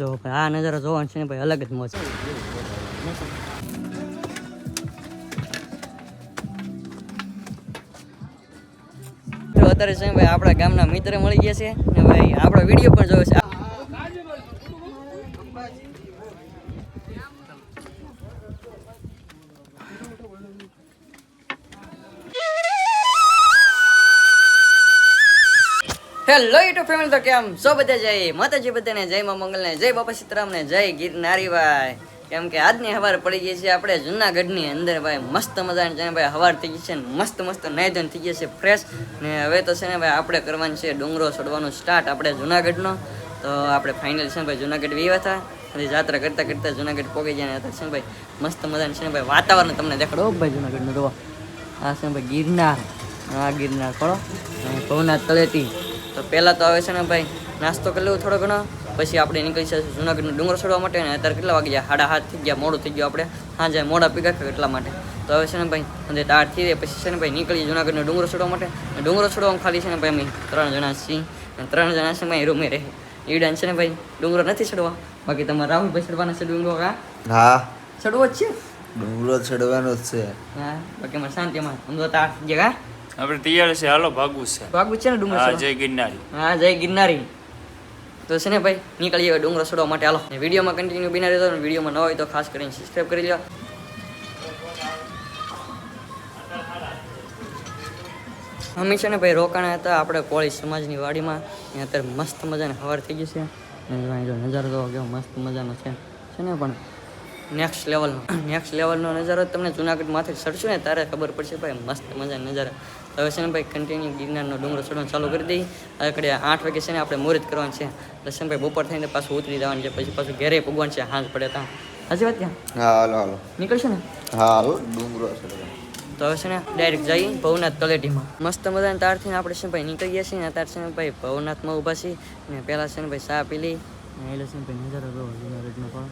જો ભાઈ આ નજારો જોવાનો છે ને ભાઈ અલગ જ મોજ. તો અત્યારે છે ભાઈ આપણા ગામના મિત્ર મળી ગયા છે ને ભાઈ આપણો વિડીયો પણ જોયો છે. હેલો યુટ્યુબ ફેમિલી, તો કેમ છો બધા? જય માતાજી બધાને, જય માં મંગલને, જય બાપા સીતારામને, જય ગિરનારી ભાઈ. કેમ કે આજની હવાર પડી ગઈ છે આપણે જુનાગઢની અંદર ભાઈ. મસ્ત મજાની છે ભાઈ હવાર થઈ ગઈ છે ને મસ્ત મસ્ત નાયધન થઈ ગયા છે ફ્રેશ. ને હવે તો છે ને ભાઈ આપણે કરવાનું છે ડુંગરો ચડવાનું સ્ટાર્ટ આપણે જુનાગઢનો. તો આપણે ફાઇનલ છે ભાઈ જુનાગઢ વિવા હતા અને યાત્રા કરતા કરતા જુનાગઢ પહોંચી ગયા હતા છે ભાઈ. મસ્ત મજાની છે ને ભાઈ વાતાવરણ તમને દેખાડો ભાઈ જુનાગઢનું. જોવા આ છે ભાઈ ગિરનાર, આ ગિરનાર ખોળો ભવનાથ તળેટી. તો પહેલાં તો આવે છે ને ભાઈ નાસ્તો કરી લેવું થોડો ઘણો, પછી આપણે નીકળી છે જુનાગઢનો ડુંગર ચડવા માટે. અને અત્યારે કેટલા વાગી ગયા? 7:30 થઈ ગયા, મોડું થઈ ગયું. આપણે સાંજે મોડા પીગા એટલા માટે. તો હવે છે ને ભાઈ અને દાળ થઈ જાય પછી છે ને ભાઈ નીકળી જુનાગઢનો ડુંગરો ચડવા માટે. ડુંગરો ચડવામાં ખાલી છે ને ભાઈ અમે 3 જણા છીએ અને 3 જણા છે ભાઈ રૂમે રહે. ઈડાન છે ને ભાઈ ડુંગરો નથી ચડવા, બાકી તમારે રાહુલભાઈ ચડવાના છે ડુંગરો. હા ચડવો જ છે, ડુંગરો ચડવાનો જ છે. હા બાકી અમારે શાંતિમાં અમદો તાર થઈ ગયા. આપણે તૈયાર છે, હાલો ભાગવું છે. ભાગવું છે ને ડુંગર હા, ચડવા? જય ગિરનારી. હા જય ગિરનારી. તો છે ને ભાઈ નીકળીએ ડુંગરો ચડવા માટે. હાલો વિડીયોમાં કન્ટિન્યુ બિના રહેતો. વિડીયોમાં ન હોય તો ખાસ કરીને સબસ્ક્રાઈબ કરી લો. અમે છે ને ભાઈ રોકાણા હતા આપણે કોળી સમાજની વાડીમાં. અત્યારે મસ્ત મજાની હવાર થઈ ગઈ છે. જો નજારો જોવો કેવો મસ્ત મજાનો છે ને પણ નેક્સ્ટ લેવલનો નજારો તમને જુનાગઢ માથે ચડશો ને ત્યારે ખબર પડશે ભાઈ. મસ્ત મજાનો નજારો. હવે છે ને ભાઈ કન્ટિન્યુ ગિરનારનો ડુંગરો ચડવાનું ચાલુ કરી દઈએ. આગળ 8 વાગે છે ને આપણે મુહૂર્ત કરવાનું છે. દર્શન ભાઈ બપોર થઈને પાછું ઉતરી જવાનું છે, પછી પાછું ઘરે ભગવાન છે હાંજ પડે ત્યાં. હજી વાત ત્યાં હા હાલો હાલો નીકળશે ને? હા હાલો ડુંગરો ચડવાનો. તો હવે છે ને ડાયરેક્ટ જઈએ ભવનાથ તળેટીમાં. મસ્ત મજાના તારથી આપણે છે ભાઈ નીકળી ગયા છીએ. અત્યારે છે ને ભાઈ ભવનાથમાં ઊભા છીએ ને પહેલાં છે ને ભાઈ ચા પી લઈ. એટલે છે ને ભાઈ નજારો જોવો જુનાગઢનો પણ.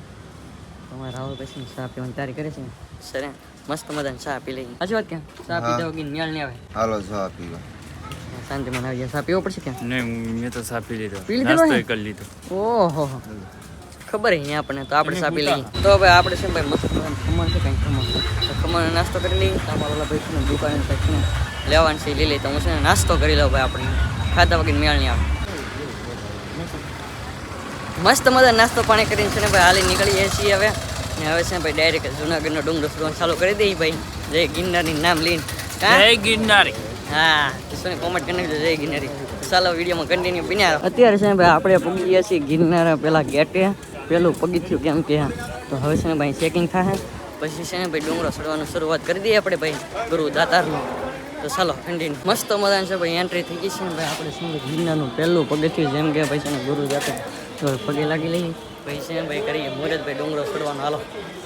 તમારે રાહુલ પછી ચા પીવાની તારી કરે છે ને સર મસ્ત મજાની ચા પી લઈ. હજી વાત ક્યાં ચા પીધા વગર મેળ નહીં આવે. હાલો ચા પીવા. શાંતિમાં આવી જાય. ચા પીવો પડશે ક્યાં? નહીં, મેં તો સા પી લીધો, પી લીધો નાસ્તો ભાઈ? કરી લીધો. ઓહો ખબર નહીં આપણને. તો આપણે ચા પી લઈએ. તો ભાઈ આપણે છે ભાઈ મસ્ત મજાનું ખમણ છે કંઈ ખમણ. તો ખમણ નાસ્તો કરી લઈએ. તમારા ઓલા ભાઈ છે ને દુકાને છે ને લેવાનું છે લઈ લઈએ. તો હું છે ને નાસ્તો કરી લઉં ભાઈ. આપણે ખાતા વગર મેળ નહીં આવે. મસ્ત મજા નાસ્તો પાણી કરીને છે ને ભાઈ હાલી નીકળીએ છીએ હવે. ને હવે છે ને ભાઈ ડાયરેક્ટ જુનાગઢનો ડુંગરો ચડવાનું ચાલુ કરી દઈએ ભાઈ. જય ગિરનારી નામ લઈને. જય ગિરનારી. હા શું કોમેન્ટ કરી નાખજો જય ગિરનારી. ચાલો વિડીયોમાં કન્ટિન્યુ બન્યા. અત્યારે છે ને ભાઈ આપણે પગી ગયા છીએ ગિરનાર પેલા ગેટે. પેલું પગથિયું કેમ કે તો હવે છે ને ભાઈ ચેકિંગ થાય પછી છે ને ભાઈ ડુંગરો ચડવાનું શરૂઆત કરી દઈએ આપણે ભાઈ ગુરુ દાતારનો. તો ચાલો કન્ટિન્યુ. મસ્ત મજાનું છે ભાઈ એન્ટ્રી થઈ ગઈ છે ને ભાઈ. આપણે શું ગિરનારનું પહેલું પગથિયું જેમ કે ભાઈ છે ને ગુરુ દાતાર તો પગે લાગી લઈએ ભાઈ છે ને ભાઈ કરીએ મુહૂર્ત ભાઈ ડુંગરો ચડવાનો. હાલો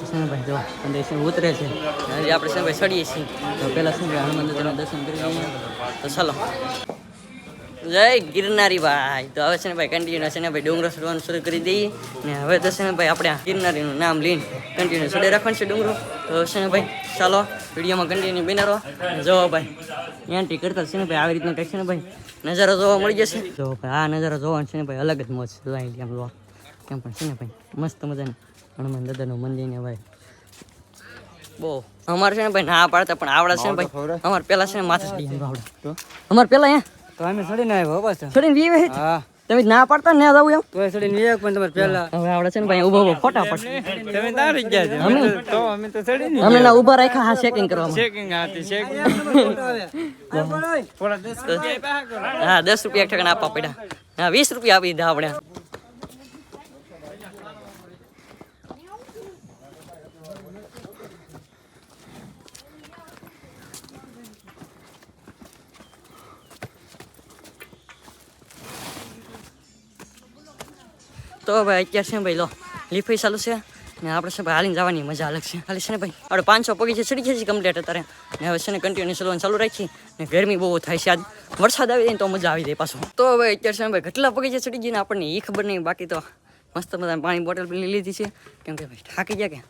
છે ને ભાઈ જો અંદર છે ઉતરે છે હજી આપણે છે ને ભાઈ ચડીએ છીએ. તો પહેલાં શું ભાઈ હનુમાન દાદાના દર્શન કરી લઈએ. તો ચાલો જય ગિરનારી ભાઈ. તો હવે છે ને ભાઈ કન્ટિન્યુ છે ને ભાઈ ડુંગરો ચડવાનું શરૂ કરી દઈએ. ને હવે તો છે ને ભાઈ આપણે ગિરનારીનું નામ લઈને કન્ટિન્યુ ચડે રાખવાનું છે ડુંગરો. તો છે ને ભાઈ ચાલો વિડીયોમાં કન્ટિન્યુ બન્યા રહો. જો ભાઈ એન્ટ્રી કરતા છે ને ભાઈ આવી રીતના કંઈક છે ને ભાઈ નજારો જોવા મળી જશે. જો ભાઈ આ નજારો જોવાનો છે ને ભાઈ અલગ જ મોજ જોઈ આમ જોવા કેમ પણ છે ને ભાઈ મસ્ત મજાનું હનુમાન દાદાનું મંદિર ને ભાઈ બહુ. અમારે છે ને ભાઈ ના પાડતા પણ આવડે છે ને ભાઈ. અમારે પેલા છે ને માથે ચડી આવડે. અમારે પેલા અહીંયા તો અમે ચડીને આવ્યા બસ. ચડીને વીવે છે. હા તમે ના પાડતા ને જવું એમ તો ચડીને આવ્યા પણ તમારે પહેલા હવે આવડે છે ને ભાઈ ઉભા ઉભા ફોટા પડશે. તમે તારી ગયા છે અમે તો અમે તો ચડીને અમે ના ઉભા રાખ્યા હા ચેકિંગ કરવામાં. ચેકિંગ હતી ચેકિંગ થોડા 10 હા 10 રૂપિયા ઠેકાણે આપવા પડ્યા. હા 20 રૂપિયા આપી દીધા આપણે. તો ભાઈ અત્યારે છે ને ભાઈ લો લીફાઈ ચાલુ છે ને આપણે છે ભાઈ હાલીને જવાની મજા અલગ છે. ખાલી છે ને ભાઈ આપણે 500 પગી છે ચડી ગયા છે કમ્પ્લીટ અત્યારે. ને હવે છે ને કન્ટિન્યુ ચલવાનું ચાલુ રાખી ને ગરમી બહુ થાય છે. આજ વરસાદ આવી જાય તો મજા આવી જાય પાછો. તો હવે અત્યારે છે ને ભાઈ કેટલા પગી છે ચડી ગયા ને આપણને એ ખબર નહીં. બાકી તો મસ્ત મજા પાણી બોટલ પી લીધી છે કેમ કે ભાઈ થાકી ગયા કે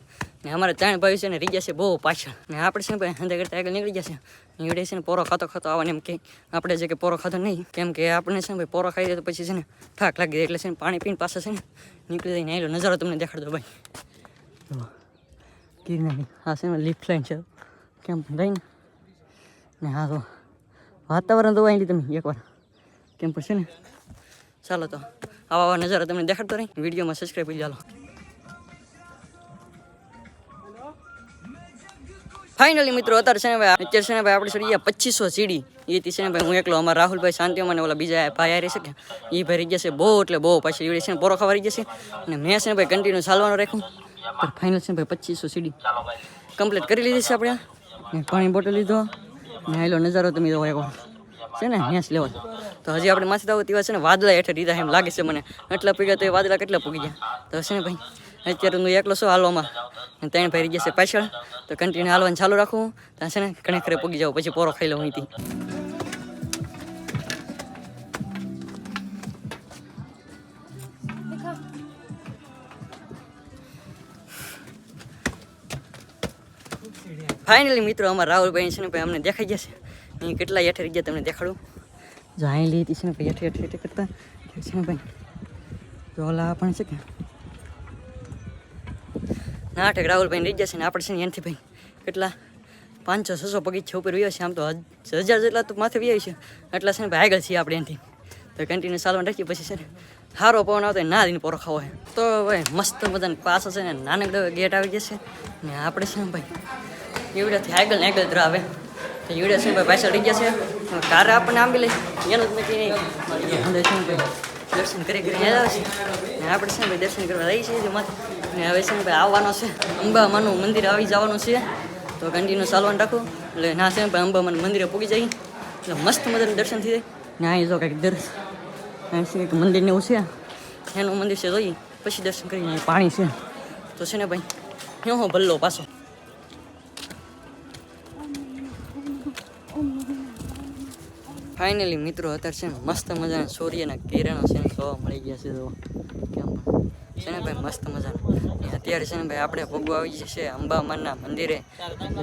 ને અમારા 3 ભાઈ છે ને રહી ગયા છે બહુ પાછળ ને આપણે છે ને ભાઈ હંધે કરતા આગળ નીકળી ગયા છે નીકળે છે ને પોરો ખાતો આવવાને એમ કે આપણે જે કે પોરો ખાતો નહીં કેમ કે આપણે છે ને ભાઈ પોરો ખાઈ દે તો પછી છે ને થાક લાગી જાય એટલે છે ને પાણી પીને પાસે છે ને નીકળી જઈને આવેલો નજારો તમને દેખાડ દો ભાઈ ગિરનારી હા છે ને લિફ્ટ લાઈન છે કેમ રહીને ને હા તો વાતાવરણ તો આવી તમે એકવાર કેમ પણ છે ને ચાલો તો આવા નજારા તમને દેખાડતો રહી વિડીયોમાં સબસ્ક્રાઈબ કરી ચાલો ફાઇનલી મિત્રો અત્યારે છે ને ભાઈ અત્યારે છે ને ભાઈ આપણે ચડી ગયા 2500 સીડી એથી છે ને ભાઈ હું એકલો અમારા રાહુલભાઈ શાંતિઓ મને ઓલા બીજા ભાઈ આવી શકે એ ભાઈ રહી ગયા છે બહુ એટલે બહુ પાછી એવડી છે ને પોરો ખાવા રહી જશે અને મેં છે ને ભાઈ કન્ટિન્યુ ચાલવાનું રાખ્યું પણ ફાઇનલ છે ને ભાઈ 2500 સીડી કમ્પ્લીટ કરી લીધી છે આપણે ને પાણી બોટલ લીધો ને આયલો નજારો તમે જોવો એકવાર છે ને નેસ લેવલ તો હજી આપણે માથે આવો તેવા છે ને વાદળા હેઠળ દીધા એમ લાગે છે મને એટલા પૂગ્યા તો એ વાદળા કેટલા પૂગી ગયા તો છે ને ભાઈ અત્યારે હું એકલો છું હાલવામાં 3 ભાઈ રહી જશે પાછળ તો કન્ટિન્યુ હાલવાનું ચાલુ રાખું ત્યાં છે ને ઘણી ખરે પૂગી જાવ પછી પોરો ખાઈ લઉં અહીંથી ફાઇનલી મિત્રો અમારા રાહુલભાઈ છે ને ભાઈ અમને દેખાઈ ગયા છે અહીં કેટલા હેઠળ ગયા તમને દેખાડું જો અહીં લીધી છે ને ભાઈ હેઠળ કરતા છે ને ભાઈ તો ઓલા પણ છે કે નાટક રાહુલભાઈ રહી જશે ને આપણે છે ને એનાથી ભાઈ કેટલા 500-600 પગથિયા ઉપર વ્યા છે આમ તો 1000 જેટલા તો માથે વ્યા છે એટલા છે ને ભાઈ આગળ છીએ આપણે એનાથી તો કન્ટિન્યુ ચાલવાનું રાખીએ પછી છે ને સારો પવન આવતો ના દઈને પોરો ખાવો હોય તો ભાઈ મસ્ત મજાને પાસ છે ને નાનકડો ગેટ આવી જશે ને આપણે છે ને ભાઈ એવડાથી આગળ ને આગળ ધરાવે તો એવડા છે ભાઈ પાછળ રહી જશે કાર આપણને આંબી લઈ એનું જ નક્કી નહીં અંદર છે ને ભાઈ દર્શન કરી આવ્યા છે ને આપણે છે ને ભાઈ દર્શન કરવા રહી છીએ માથે ને હવે છે ને ભાઈ આવવાનો છે અંબામાનું મંદિર આવી જવાનું છે તો કન્ટિન્યુ ચાલવાનું રાખું એટલે ના છે ને ભાઈ અંબામાનું મંદિરે પૂગી જાય એટલે મસ્ત મજાનું દર્શન થઈ જાય ને અહીં જો કંઈક અહીં છે કંઈક મંદિરને એવું છે એનું મંદિર છે જોઈએ પછી દર્શન કરીને અહીં પાણી છે તો છે ને ભાઈ હું ભલ્લો પાછો ફાઇનલી મિત્રો અત્યારે છે ને મસ્ત મજાના સૂર્યના કિરણો છે ને જોવા મળી ગયા છે તો કેમ છે ને ભાઈ મસ્ત મજાના અત્યારે છે ને ભાઈ આપણે ભોગવા આવી જશે અંબામાના મંદિરે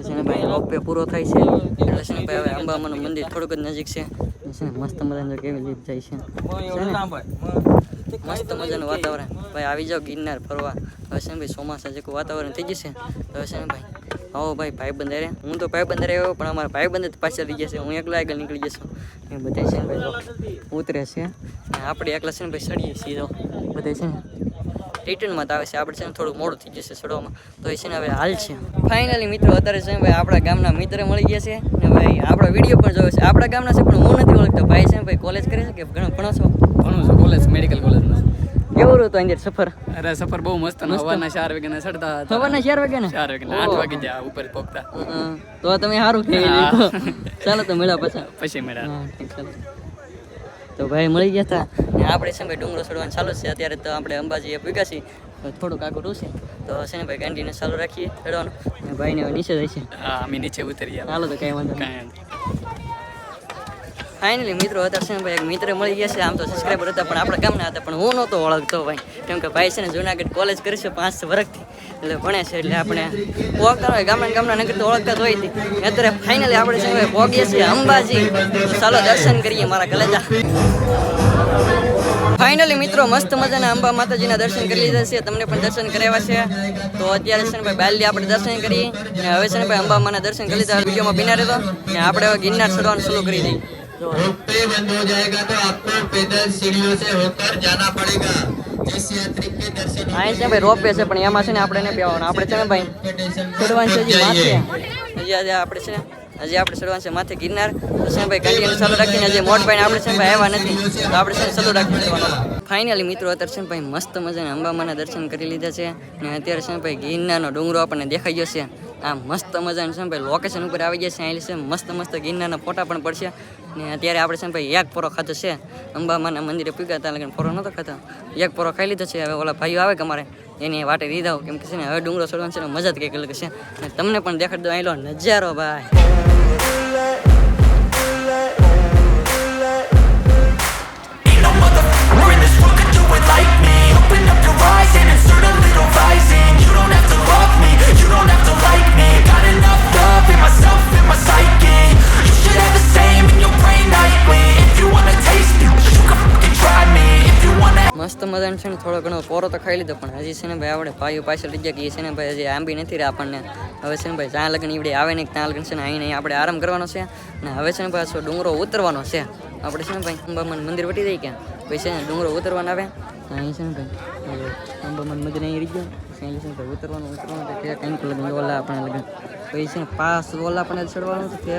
છે ને ભાઈ રોપવે પૂરો થાય છે એટલે છે ને ભાઈ હવે અંબામાનું મંદિર થોડુંક જ નજીક છે મસ્ત મજાનું કેવી રીતે જાય છે મસ્ત મજાનું વાતાવરણ ભાઈ આવી જાઓ ગિરનાર ફરવા હવે છે ને ભાઈ ચોમાસા જેવું વાતાવરણ થઈ જશે હવે છે ને ભાઈ આવો ભાઈ ભાઈબંધ અરે હું તો ભાઈબંધ આવ્યો પણ અમારા ભાઈબંધ પાછળ રહી જશે હું એકલા આગળ નીકળી જશું એ બધા છે ને ભાઈ ઉતરે છે આપણે એકલા છે ને ભાઈ ચડીએ સીધો બધા છે ને રિટર્નમાં તો આવે છે આપણે છે ને થોડું મોડું થઈ જશે ચડવામાં તો એ છે ને હવે હાલ છે ફાઇનલી મિત્રો અત્યારે છે ને ભાઈ આપણા ગામના મિત્ર મળી ગયા છે ને ભાઈ આપણો વિડીયો પણ જોયો છે આપણા ગામના છે પણ હું નથી ઓળખતો ભાઈ છે ને ભાઈ કોલેજ કરે છે કે ભણો છો ભણું છું કોલેજ મેડિકલ કોલેજમાં કેવું રહ્યું તો અંદર સફર અરે સફર બહુ મસ્ત સવારના 4 વાગ્યાના ચડતા હતા સવારના 4 વાગ્યા ને 4 વાગ્યા 8 વાગે જ્યાં ઉપર પહોંચતા તો તમે સારું થઈ ચાલો તો મળ્યા પછી મળ્યા હા ઠીક ચાલો તો ભાઈ મળી ગયા હતા ને આપણે છે ભાઈ ડુંગરો ચડવાનું ચાલુ છે અત્યારે તો આપણે અંબાજી એ પૂગ્યા છીએ થોડુંક આગળ છે તો છે ને ભાઈ કન્ટિન્યુ ચાલુ રાખીએ ચડવાનું ને ભાઈને નીચે જાય છે હા અમે નીચે ઉતરી ગયા ચાલો તો કંઈ વાંધો નહીં કાંઈ ફાઇનલી મિત્રો અત્યારે છે ને ભાઈ એક મિત્ર મળી ગયા છે આમ તો સબસ્ક્રાઈબર હતા પણ આપણા ગામના હતા પણ હું નહોતો ઓળખતો ભાઈ કેમ કે ભાઈ છે ને જુનાગઢ કોલેજ કરે છે 5 વર્ષથી એટલે ભણે છે એટલે આપણે ઓળખતા હોય ગામના નગર તો ઓળખતા જ હોય હતી અત્યારે ફાઇનલી આપણે છે ને ભાઈ પહોંચીએ છીએ અંબાજી તો ચાલો દર્શન કરીએ મારા કલેજા ફાઇનલી મિત્રો મસ્ત મજાના અંબા માતાજીના દર્શન કરી લીધા છે તમને પણ દર્શન કરાવ્યા છે તો અત્યારે છે ને ભાઈ બાલદી આપણે દર્શન કરીએ ને હવે છે ને ભાઈ અંબામાના દર્શન કરી લીધા વિડીયોમાં બિના રહેતો ને આપણે હવે ગિરનાર ચડવાનું શરૂ કરી દઈએ रोपवे बंद हो जाएगा तो आपको पैदल सीढ़ियों से होकर जाना पड़ेगा जिस यात्री के दर्शन અહીં છે ભાઈ રોપવે છે પણ એમાં છે ને આપણે ને બેવાનું આપણે છે ને ભાઈ ચડવાનું છે હજી માથે હજી આજે આપણે છે ને હજી આપણે ચડવાનું છે માથે ગિરનાર તો છે ને ભાઈ કન્ટિન્યુ ચાલુ રાખીને હજી મોટ ભાઈ આપણે છે ને ભાઈ આવ્યા નથી તો આપણે છે ને ચાલુ રાખીને ચડવાનું ફાઇનલી મિત્રો અત્યારે છે ને ભાઈ મસ્ત મજાના અંબામાના દર્શન કરી લીધા છે ને અત્યારે છે ને ભાઈ ગિરનારનો ડુંગરો આપણને દેખાઈ ગયો છે આ મસ્ત મજાનું છે ને ભાઈ લોકેશન ઉપર આવી ગયા છે અહીં છે મસ્ત ગિરનારના ફોટા પણ પડશે ને અત્યારે આપણે છે ને ભાઈ એક પોરો ખાતો છે અંબામાના મંદિરે પૂગ્યા હતા લગન પોરો નહોતો ખાતો એક પોરો ખાઈ લીધો છે હવે ઓલા ભાઈઓ આવે કે અમારે એની વાટે દીધા કેમ કે છે ને હવે ડુંગરો ચડવાનું છે ને મજા જ કંઈક અલગ છે ને તમને પણ દેખાડી દો આયલો નજારો ભાઈ Like me, open up your eyes and insert a little rising. You don't have to love me, you don't હજી છે ને ભાઈ આપણે ભાઈઓ પાછળ રહી ગયા કે છે ને ભાઈ હજી આંબી નથી રહ્યા આપણને. હવે છે ને ભાઈ જ્યાં લગ્ન ઈવડે આવે નહીં ત્યાં લગ્ન છે ને અહીં આપણે આરામ કરવાનો છે. ને હવે છે ને ભાઈ પાછો ડુંગરો ઉતરવાનો છે. આપણે છે ને ભાઈ અંબામાન મંદિર વટી દઈએ ક્યાં પછી છે ને ડુંગરો ઉતરવાના આવે. અહીં છે ને ભાઈ અંબામાન મંદિર અહીં રહી ગયા અહીં છે ને ભાઈ ઉતરવાનું તો કંઈક લગ્ન ઓલા આપણે લગ્ન પછી છે ને પાસ ઓલા આપણે ચડવાનું છે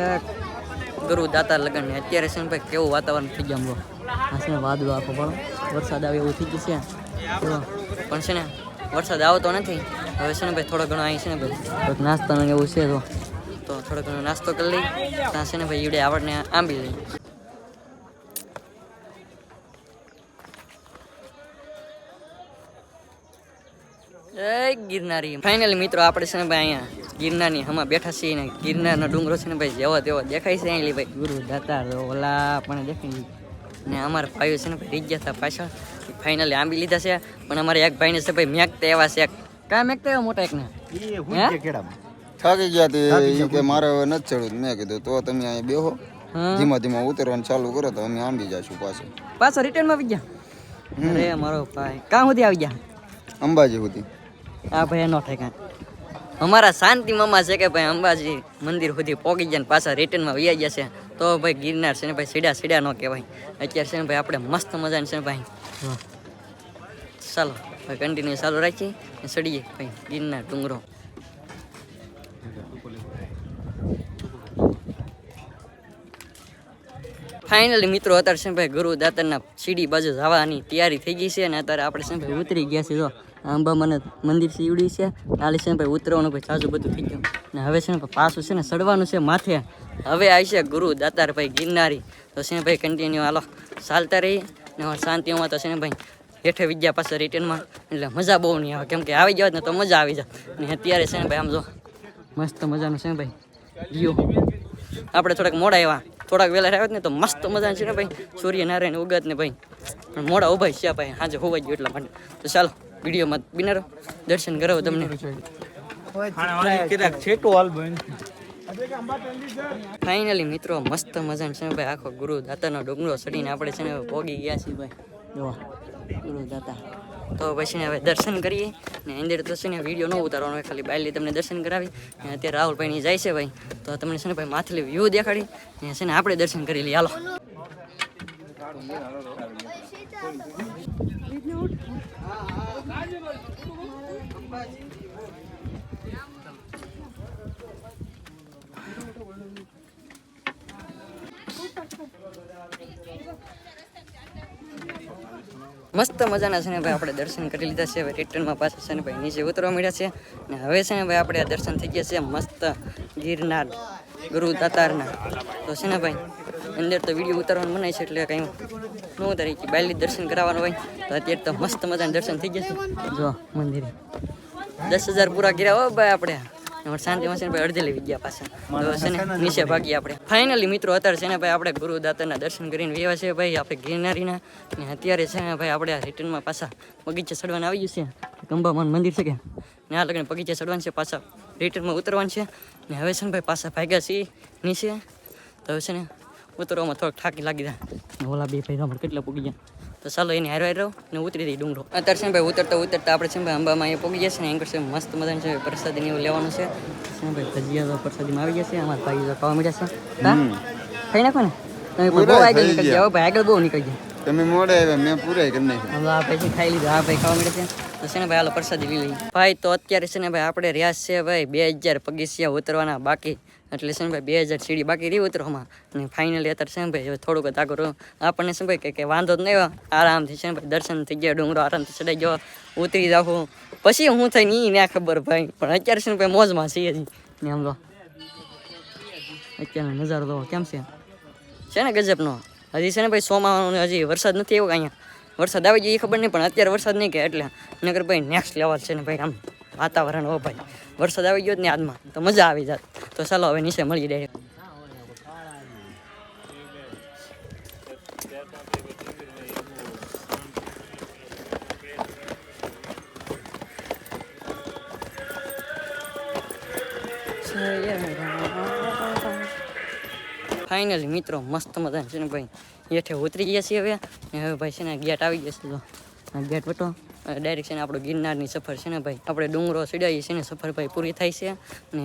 ગુરુ દાતાર લગ્ન ને અત્યારે છે ને ભાઈ કેવું વાતાવરણ થઈ ગયા આ છે ને વાદળો આખો પણ વરસાદ આવે એવું થઈ ગયું છે પણ છે ને વરસાદ આવતો નથી. હવે છે ને ભાઈ થોડો ઘણો અહીં છે ને ભાઈ થોડોક નાસ્તાનું એવું છે તો થોડો ઘણો નાસ્તો કરી લઈ ત્યાં છે ને ભાઈ ઈડે આપણને આંબી લઈ. જય ગિરનારી. ફાઇનલી મિત્રો આપણે છે ને ભાઈ અહીંયા ગિરનારની હમણાં બેઠા છીએ ને ગિરનારનો ડુંગરો છે ને ભાઈ જેવો તેવો દેખાય છે અહીં ભાઈ ગુરુ દાતાર ઓલા પણ દેખાય ને અમારા ભાઈઓ છે ને ભાઈ રીત ગયા હતા પાછળ ફાઇનલી આંબી લીધા છે. પણ અમારે એક ભાઈને છે ભાઈ મેકતા એવા છે કાં મેકતા એવા મોટા એકને થાકી ગયા તે કે મારે હવે નથી ચડવું. મેં કીધું તો તમે અહીંયા બેહો ધીમા ધીમા ઉતરવાનું ચાલુ કરો તો અમે આંબી જઈશું પાછા રિટર્નમાં આવી ગયા. અરે મારો ભાઈ કાં સુધી આવી ગયા? અંબાજી સુધી. આ ભાઈ એનો ઠેકાણ અમારા શાંતિ મામા છે કે ભાઈ અંબાજી મંદિર સુધી પહોંચી ગયા ને પાછા રિટર્નમાં વૈયા ગયા છે. તો ભાઈ ગિરનાર છે ને ભાઈ સીડા ન કહેવાય. અત્યારે છે ને ભાઈ આપણે મસ્ત મજાની છે ને ભાઈ ચાલો ભાઈ કન્ટિન્યુ ચાલુ રાખીએ ને ચડીએ ભાઈ ગિરનાર ડુંગરો. ફાઇનલી મિત્રો અત્યારે છે ને ભાઈ ગુરુ દાતારના સીડી બાજુ જવાની તૈયારી થઈ ગઈ છે અને અત્યારે આપણે છે ને ભાઈ ઉતરી ગયા છે. જો અંબામાને મંદિર સીવડી છે આલી છે ને ભાઈ ઉતરવાનું ભાઈ સાજુ બધું થઈ ગયું ને હવે છે ને પાછું છે ને ચડવાનું છે માથે. હવે આવી છે ગુરુ દાતાર ભાઈ ગિરનારી. તો છે ને ભાઈ કન્ટિન્યુ હાલો ચાલતા રહી ને શાંતિઓમાં તો છે ને ભાઈ હેઠે વિદ્યા પાસે રિટર્નમાં એટલે મજા બહુ નહીં આવે કેમ કે આવી જાવ ને તો મજા આવી જાય. ને અત્યારે છે ને ભાઈ આમ જો મસ્ત મજાનું છે ને ભાઈ વ્યૂ. આપણે થોડાક મોડા આવ્યા થોડાક વહેલા આવ્યા ને તો મસ્ત મજાનું છે ને ભાઈ સૂર્યનારાયણ ઉગત ને ભાઈ પણ મોડા ઉભા છે ભાઈ હાજે હોવાઈ ગયું એટલા માટે. તો ચાલો વિડીયોમાં બિનારો દર્શન કરાવો તમને. ફાઇનલી મિત્રો મસ્ત મજાનું છે ને ભાઈ આખો ગુરુ દાતાનો ડુંગરો ચડીને આપણે છે ને પોગી ગયા છીએ ભાઈ જો ગુરુ દાતા. તો પછી ને હવે દર્શન કરીએ ને અંદર તો છે ને વિડીયો ન ઉતારવાનો હોય ખાલી બાયલી તમને દર્શન કરાવી. ને અત્યારે રાહુલભાઈની જાય છે ભાઈ તો તમને છે ને ભાઈ માથલી વ્યૂ દેખાડી ને છે ને આપણે દર્શન કરી લઈએ હાલો. મસ્ત મજાના છે ને ભાઈ આપણે દર્શન કરી લીધા છે. હવે રિટર્નમાં પાછા છે ને ભાઈ નીચે ઉતરવા મળ્યા છે ને હવે છે ને ભાઈ આપણે દર્શન થઈ ગયા છે મસ્ત ગિરનાર ગુરુ દાતારના. તો છે ને ભાઈ અંદર તો વિડીયો ઉતારવાનું મનાય છે એટલે કંઈ ન ઉતારી કે બાયલી દર્શન કરાવવાનું હોય તો અત્યારે તો મસ્ત મજાના દર્શન થઈ ગયા છે. જો મંદિરે 10,000 પૂરા કર્યા હો ભાઈ આપણે શાંતિમાં છે ને ભાઈ અડધે લઈ ગયા પાછા તો છે ને નીચે ભાગીએ આપણે. ફાઇનલી મિત્રો અત્યારે છે ને ભાઈ આપણે ગુરુ દાતારના દર્શન કરીને વ્યવા છે ભાઈ આપણે ગિરનારીના. ને અત્યારે છે ને ભાઈ આપણે રિટર્નમાં પાછા બગીચા ચડવાના આવી ગયું છે કંબામાન મંદિર છે કે ને આ લગન બગીચા ચડવાનું છે પાછા રિટર્નમાં ઉતરવાનું છે. ને હવે છે ને ભાઈ પાછા ભાગ્યા છીએ નીચે તો હવે છે ને ઉતરવામાં થોડોક થાકી લાગી જાય. ઓલા બે ભાઈ કેટલા પૂગી ગયા તો ચાલો એને હારવા રહ્યો ને ઉતરી દઈ ડુંગરો. અત્યારે છે ને ભાઈ ઉતરતા આપણે છે ને ભાઈ અંબામાં અહીંયા પૂગી ગયા છે ને એંકર છે મસ્ત મજાનું છે પ્રસાદી એવું લેવાનું છે ભાઈ ભજીયા પ્રસાદીમાં આવી ગયા છે. અમારા ભાઈ જો ખાવા મળ્યા છે ખાઈ નાખો ને તમે બહુ આગળ નીકળી ગયા ભાઈ આગળ બહુ નીકળી ગયા તમે મોડે આવ્યા મેં પૂરા કરી નાખ્યા. હવે આ ભાઈ ખાઈ લીધા આ ભાઈ ખાવા મળે છે તો છે ને ભાઈ હાલો પ્રસાદી લઈ લઈ ભાઈ. તો અત્યારે છે ને ભાઈ આપણે રહ્યા છે ભાઈ 2000 પગથિયા ઉતરવાના બાકી એટલે છે ને ભાઈ 2000 સીડી બાકી રહી ઉતરવામાં. અને ફાઇનલી અત્યારે છે ને ભાઈ થોડુંક જ આગળ આપણને શું ભાઈ કે વાંધો જ નહીં આરામથી છે ને ભાઈ દર્શન થઈ ગયા ડુંગરો આરામથી ચડાઈ ગયો ઉતરી જાઉં પછી હું થઈ નહીં ના ખબર ભાઈ પણ અત્યારે છે ને ભાઈ મોજમાં છીએ હજી ને આમ લો અત્યારનો નજારો લો કેમ છે ને ગજબનો. હજી છે ને ભાઈ સોમાવાનું હજી વરસાદ નથી આવ્યો અહીંયા વરસાદ આવી જાય એ ખબર નહીં પણ અત્યારે વરસાદ નહીં કે એટલે નગર ભાઈ નેક્સ્ટ લેવલ છે ને ભાઈ આમ વાતાવરણ હો ભાઈ વરસાદ આવી ગયો જ ને આજમાં તો મજા આવી જાત. તો ચાલો હવે નીચે મળી જાય. ફાઇનલી મિત્રો મસ્ત મજા છે ને ભાઈ હેઠે ઉતરી ગયા છીએ હવે. હવે ભાઈ છે ને ગેટ આવી જશે તો આ ગેટ વટો ડાયરેક્ટ છે ને આપણો ગિરનારની સફર છે ને ભાઈ આપણે ડુંગરો ચડાવીએ છીએ ને સફર ભાઈ પૂરી થાય છે ને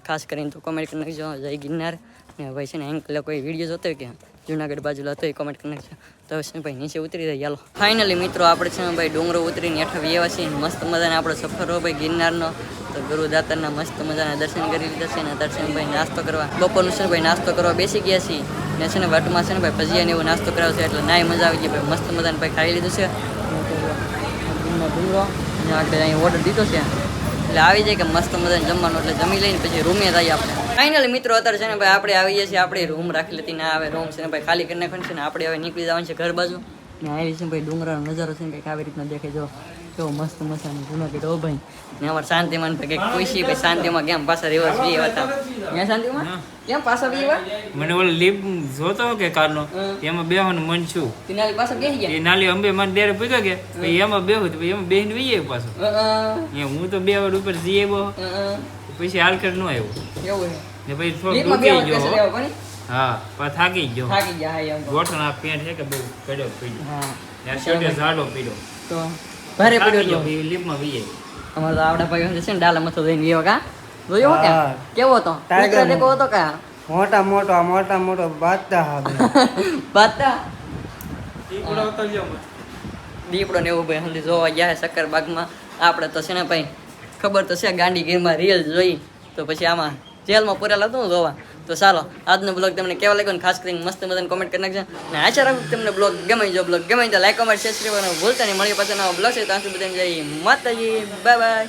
ખાસ કરીને તો કોમેન્ટ કરી નાખજો જય ગિરનાર ને ભાઈ છે ને અંકલ કોઈ વિડીયો જોતો હોય કે જુનાગઢ બાજુ હતો એ કોમેન્ટ કરી નાખજો તો હવે છે ને ભાઈ નીચે ઉતરી જાય ચાલો ફાઇનલી મિત્રો આપણે છે ને ભાઈ ડુંગરો ઉતરીને હેઠળ આવ્યા છીએ મસ્ત મજાનો આપણો સફર હોય ભાઈ ગિરનારનો તો ગુરુદાતારના મસ્ત મજાના દર્શન કરી લીધા છે ને દર્શન ભાઈ નાસ્તો કરવા બપોરનું છે ને ભાઈ નાસ્તો કરવા બેસી ગયા છીએ ને છે ને વાટમાં છે ને ભાઈ ભજીયા ને એવું નાસ્તો કરાવશે એટલે નાય મજા આવી ગઈ ભાઈ મસ્ત મજાને ભાઈ ખાઈ લીધું છે ડુંગરો અને આપણે અહીં ઓર્ડર દીધો છે એટલે આવી જાય કે મસ્ત મજાને જમવાનું એટલે જમી લઈને પછી રૂમે જઈએ આપણે ફાઇનલી મિત્રો અત્યારે છે ને ભાઈ આપણે આવી જઈએ છીએ આપણે રૂમ રાખી લેતી ના આવે રૂમ છે ને ભાઈ ખાલી કરી નાખવાનું છે ને આપણે હવે નીકળી જવાનું છે ઘર બાજુ ને આવી છે ભાઈ ડુંગરાનો નજારો છે ને કંઈક આવી રીતના દેખાય જો કેવો મસ્ત મજાનો જૂનાગઢ હો ભાઈ ને અમારે શાંતિમાં ભાઈ કંઈક ખુશી ભાઈ શાંતિમાં કેમ પાછા રહેવા જોઈએ હતા ત્યાં શાંતિમાં કેમ પાછા બી મને ઓલો લીપ જોતો કે કારનો એમાં બેહવાનું મન છું તિનાલી પાછા બેસી ગયા એ નાલી અંબે મને ડેરે ભેગા ગયા પછી એમાં બેહું તો પછી એમાં બેહીને વઈએ પાછો હું તો 2 વાર ઉપર જઈએ બહુ પછી હાલકર ન આવ્યો એવું ને પછી થોડો લીપમાં દુખી બેસી ગયો રહેવા પણ હા પણ થાકી ગયો થાકી ગયા હા એમ તો. ગોઠણ આ પેન્ટ છે કે બહુ કડ્યો પીડ્યો હા ત્યાં છોટે ઝાડો પીડ્યો તો ભારે પડ્યો થાકી એટલો. ગયો લીપમાં વઈએ અમારે તો આવડા ભાઈ છે ને ડાલા મથો દઈને ગયો કા જોયો હો કે કેવો હતો કૂતરા જેવો હતો કા મોટા મોટો બાદશાહ હવે બાતા દીપડો ને એવું ભાઈ હંધી જોવા ગયા છે શક્કરબાગમાં આપણે તો છે ને ભાઈ ખબર તો છે ગાંધીગીરમાં રીલ જોઈ તો પછી આમાં જેલમાં પૂરેલા હતું જોવા તો ચાલો આજનો બ્લોગ તમને કેવા લાગ્યો ને ખાસ કરીને મસ્ત મજાને કોમેન્ટ કરી નાખજો અને આશા રાખું તમને બ્લોગ ગમે જો બ્લોગ ગમે તો લાઈક કોમેન્ટ શેર કરવાનું ભૂલતા નહીં મળીએ પાછા નવા બ્લોગ છે ત્યાં સુધી બધાને જય માતાજી બાય બાય